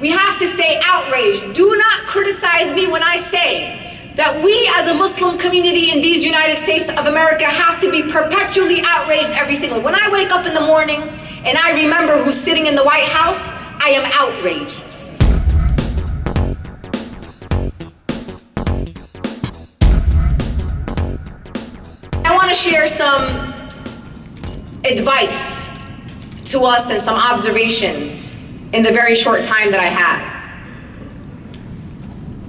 We have to stay outraged. Do not criticize me when I say that we as a Muslim community in these United States of America have to be perpetually outraged every single day. When I wake up in the morning and I remember who's sitting in the White House, I am outraged. I want to share some advice to us and some observations in the very short time that I have.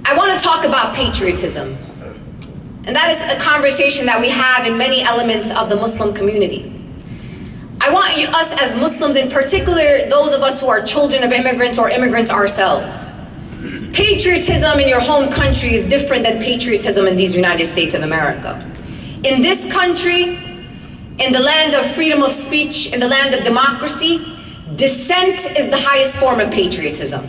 I want to talk about patriotism, and that is a conversation that we have in many elements of the Muslim community. I want us as Muslims, in particular those of us who are children of immigrants or immigrants ourselves, patriotism in your home country is different than patriotism in these United States of America. In this country, in the land of freedom of speech, in the land of democracy, dissent is the highest form of patriotism.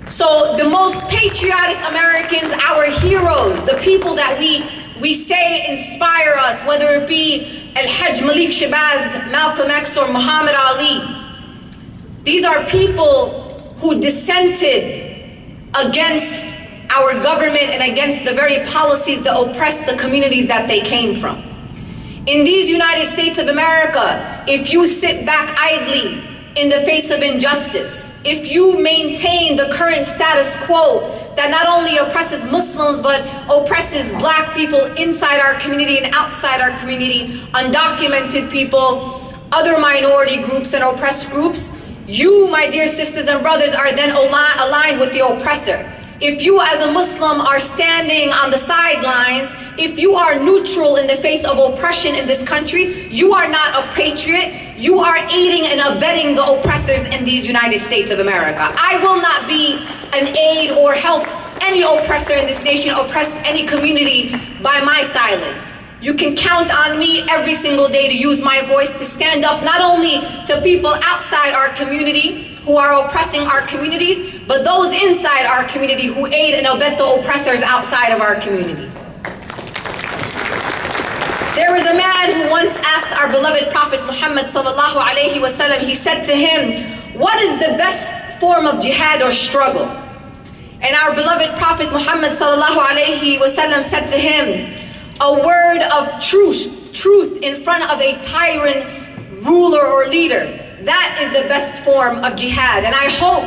So the most patriotic Americans, our heroes, the people that we say inspire us, whether it be Al-Hajj Malik Shabazz, Malcolm X, or Muhammad Ali, these are people who dissented against our government and against the very policies that oppress the communities that they came from. In these United States of America, if you sit back idly in the face of injustice, if you maintain the current status quo that not only oppresses Muslims but oppresses black people inside our community and outside our community, undocumented people, other minority groups and oppressed groups, you, my dear sisters and brothers, are then aligned with the oppressor. If you as a Muslim are standing on the sidelines, if you are neutral in the face of oppression in this country, you are not a patriot. You are aiding and abetting the oppressors in these United States of America. I will not be an aid or help any oppressor in this nation, oppress any community by my silence. You can count on me every single day to use my voice to stand up not only to people outside our community who are oppressing our communities, but those inside our community who aid and abet the oppressors outside of our community. There was a man who once asked our beloved Prophet Muhammad sallallahu alaihi wasallam, he said to him, what is the best form of jihad or struggle? And our beloved Prophet Muhammad sallallahu alaihi wasallam said to him, a word of truth in front of a tyrant ruler or leader. That is the best form of jihad. And I hope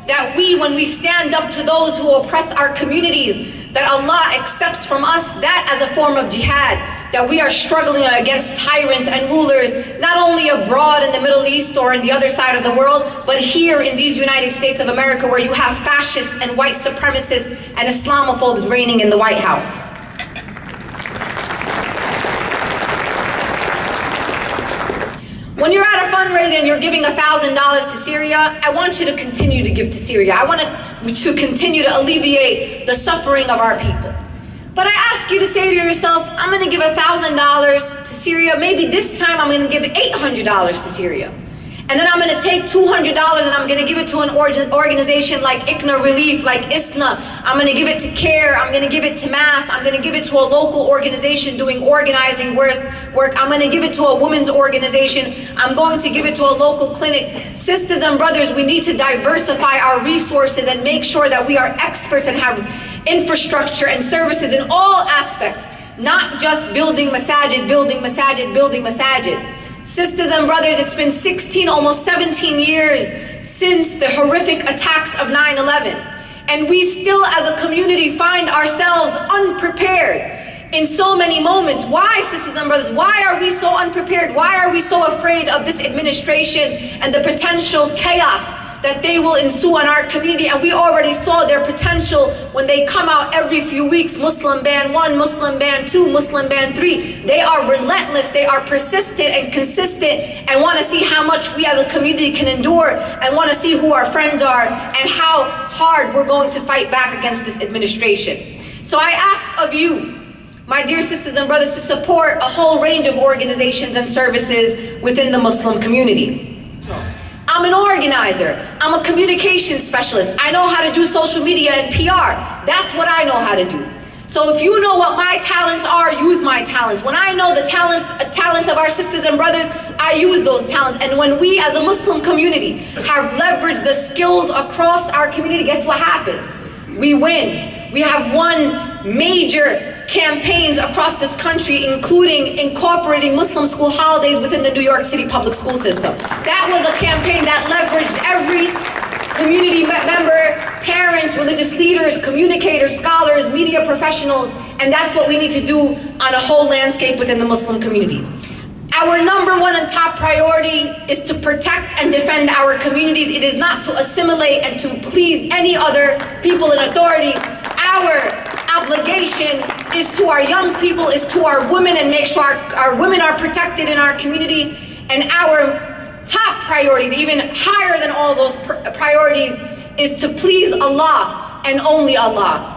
that when we stand up to those who oppress our communities, that Allah accepts from us that as a form of jihad, that we are struggling against tyrants and rulers, not only abroad in the Middle East or in the other side of the world, but here in these United States of America, where you have fascists and white supremacists and Islamophobes reigning in the White House. When you're at a fundraiser and you're giving $1,000 to Syria, I want you to continue to give to Syria. I want to continue to alleviate the suffering of our people. But I ask you to say to yourself, I'm going to give $1,000 to Syria. Maybe this time I'm going to give $800 to Syria. And then I'm going to take $200 and I'm going to give it to an organization like ICNA Relief, like ISNA. I'm going to give it to CARE. I'm going to give it to MASS. I'm going to give it to a local organization doing organizing work. I'm going to give it to a women's organization. I'm going to give it to a local clinic. Sisters and brothers, we need to diversify our resources and make sure that we are experts and have infrastructure and services in all aspects, not just building masajid, building masajid, building masajid. Sisters and brothers, it's been 16, almost 17 years since the horrific attacks of 9/11. And we still as a community find ourselves unprepared in so many moments. Why, sisters and brothers? Why are we so unprepared? Why are we so afraid of this administration and the potential chaos that they will ensue on our community? And we already saw their potential when they come out every few weeks. Muslim ban 1, Muslim ban 2, Muslim ban 3. They are relentless, they are persistent and consistent, and want to see how much we as a community can endure, and want to see who our friends are and how hard we're going to fight back against this administration. So I ask of you, my dear sisters and brothers, to support a whole range of organizations and services within the Muslim community. I'm an organizer. I'm a communication specialist. I know how to do social media and PR. That's what I know how to do. So if you know what my talents are, use my talents. When I know the talents of our sisters and brothers, I use those talents. And when we as a Muslim community have leveraged the skills across our community, guess what happened? We win. We have won major campaigns across this country, including incorporating Muslim school holidays within the New York City public school system. That was a campaign that leveraged every community member, parents, religious leaders, communicators, scholars, media professionals, and that's what we need to do on a whole landscape within the Muslim community. Our number one and top priority is to protect and defend our communities. It is not to assimilate and to please any other people in authority. Our obligation is to our young people, is to our women, and make sure our women are protected in our community. And our top priority, even higher than all those priorities, is to please Allah and only Allah.